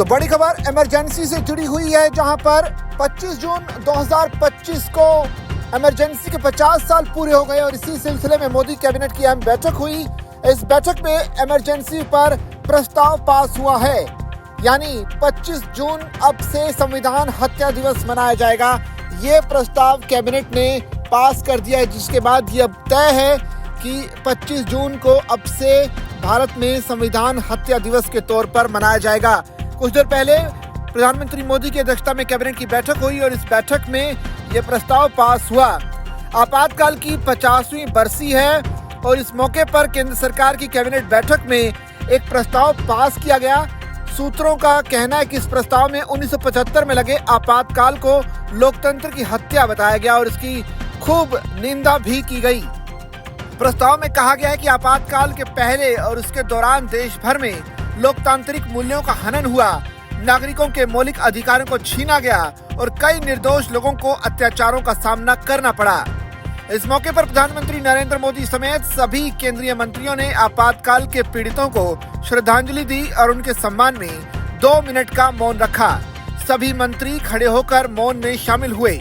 तो बड़ी खबर इमरजेंसी से जुड़ी हुई है, जहां पर 25 जून 2025 को इमरजेंसी के 50 साल पूरे हो गए और इसी सिलसिले में मोदी कैबिनेट की अहम बैठक हुई। इस बैठक में इमरजेंसी पर प्रस्ताव पास हुआ है, यानी 25 जून अब से संविधान हत्या दिवस मनाया जाएगा। ये प्रस्ताव कैबिनेट ने पास कर दिया है, जिसके बाद ये अब तय है कि 25 जून को अब से भारत में संविधान हत्या दिवस के तौर पर मनाया जाएगा। कुछ देर पहले प्रधानमंत्री मोदी की अध्यक्षता में कैबिनेट की बैठक हुई और इस बैठक में यह प्रस्ताव पास हुआ। आपातकाल की 50वीं बरसी है और इस मौके पर केंद्र सरकार की कैबिनेट बैठक में एक प्रस्ताव पास किया गया। सूत्रों का कहना है कि इस प्रस्ताव में 1975 में लगे आपातकाल को लोकतंत्र की हत्या बताया गया और इसकी खूब निंदा भी की गई। प्रस्ताव में कहा गया है कि आपातकाल के पहले और उसके दौरान देश भर में लोकतांत्रिक मूल्यों का हनन हुआ, नागरिकों के मौलिक अधिकारों को छीना गया और कई निर्दोष लोगों को अत्याचारों का सामना करना पड़ा। इस मौके पर प्रधानमंत्री नरेंद्र मोदी समेत सभी केंद्रीय मंत्रियों ने आपातकाल के पीड़ितों को श्रद्धांजलि दी और उनके सम्मान में 2 मिनट का मौन रखा। सभी मंत्री खड़े होकर मौन में शामिल हुए।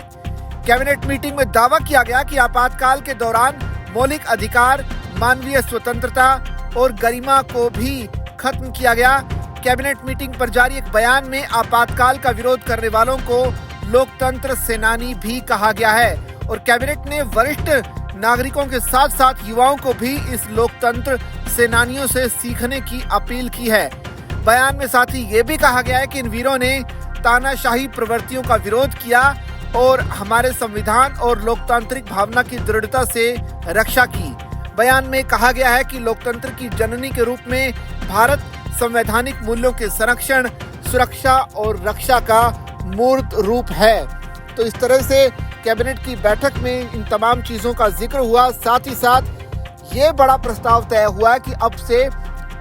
कैबिनेट मीटिंग में दावा किया गया कि आपातकाल के दौरान मौलिक अधिकार, मानवीय स्वतंत्रता और गरिमा को भी खत्म किया गया। कैबिनेट मीटिंग पर जारी एक बयान में आपातकाल का विरोध करने वालों को लोकतंत्र सेनानी भी कहा गया है और कैबिनेट ने वरिष्ठ नागरिकों के साथ साथ युवाओं को भी इस लोकतंत्र सेनानियों से सीखने की अपील की है। बयान में साथ ही ये भी कहा गया है कि इन वीरों ने तानाशाही प्रवृत्तियों का विरोध किया और हमारे संविधान और लोकतांत्रिक भावना की दृढ़ता से रक्षा की। बयान में कहा गया है कि लोकतंत्र की जननी के रूप में भारत संवैधानिक मूल्यों के संरक्षण, सुरक्षा और रक्षा का मूर्त रूप है। तो इस तरह से कैबिनेट की बैठक में इन तमाम चीजों का जिक्र हुआ। साथ ही साथ ये बड़ा प्रस्ताव तय हुआ कि अब से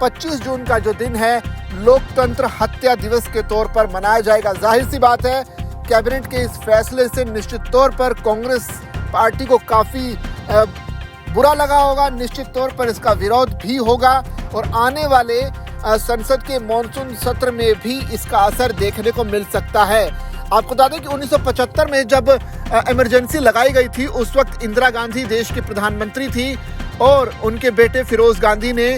25 जून का जो दिन है लोकतंत्र हत्या दिवस के तौर पर मनाया जाएगा। जाहिर सी बात है, कैबिनेट के इस फैसले से निश्चित तौर पर कांग्रेस पार्टी को काफी बुरा लगा होगा, निश्चित तौर पर इसका विरोध भी होगा और आने वाले संसद के मॉनसून सत्र में भी इसका असर देखने को मिल सकता है। आपको बता दें कि 1975 में जब इमरजेंसी लगाई गई थी, उस वक्त इंदिरा गांधी देश की प्रधानमंत्री थी और उनके बेटे फिरोज गांधी ने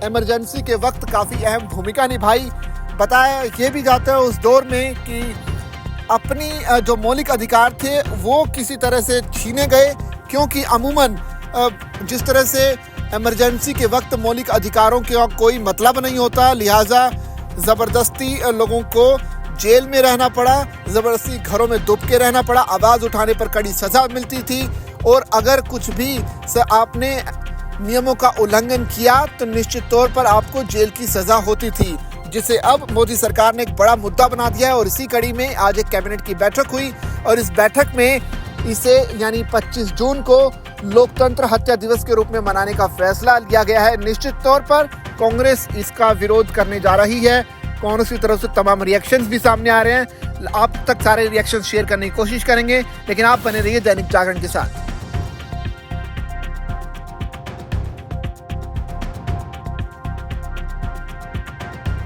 इमरजेंसी के वक्त काफी अहम भूमिका निभाई। बताया ये भी जाता है उस दौर में कि अपनी जो मौलिक अधिकार थे वो किसी तरह से छीने गए, क्योंकि अमूमन जिस तरह से इमरजेंसी के वक्त मौलिक अधिकारों का कोई मतलब नहीं होता, लिहाजा ज़बरदस्ती लोगों को जेल में रहना पड़ा, ज़बरदस्ती घरों में दुब के रहना पड़ा, आवाज़ उठाने पर कड़ी सज़ा मिलती थी और अगर कुछ भी आपने नियमों का उल्लंघन किया तो निश्चित तौर पर आपको जेल की सज़ा होती थी, जिसे अब मोदी सरकार ने एक बड़ा मुद्दा बना दिया है। और इसी कड़ी में आज एक कैबिनेट की बैठक हुई और इस बैठक में इसे यानी 25 जून को लोकतंत्र हत्या दिवस के रूप में मनाने का फैसला लिया गया है। निश्चित तौर पर कांग्रेस इसका विरोध करने जा रही है। कांग्रेस की तरफ से तमाम रिएक्शंस भी सामने आ रहे हैं। आप तक सारे रिएक्शंस शेयर करने की कोशिश करेंगे, लेकिन आप बने रहिए दैनिक जागरण के साथ।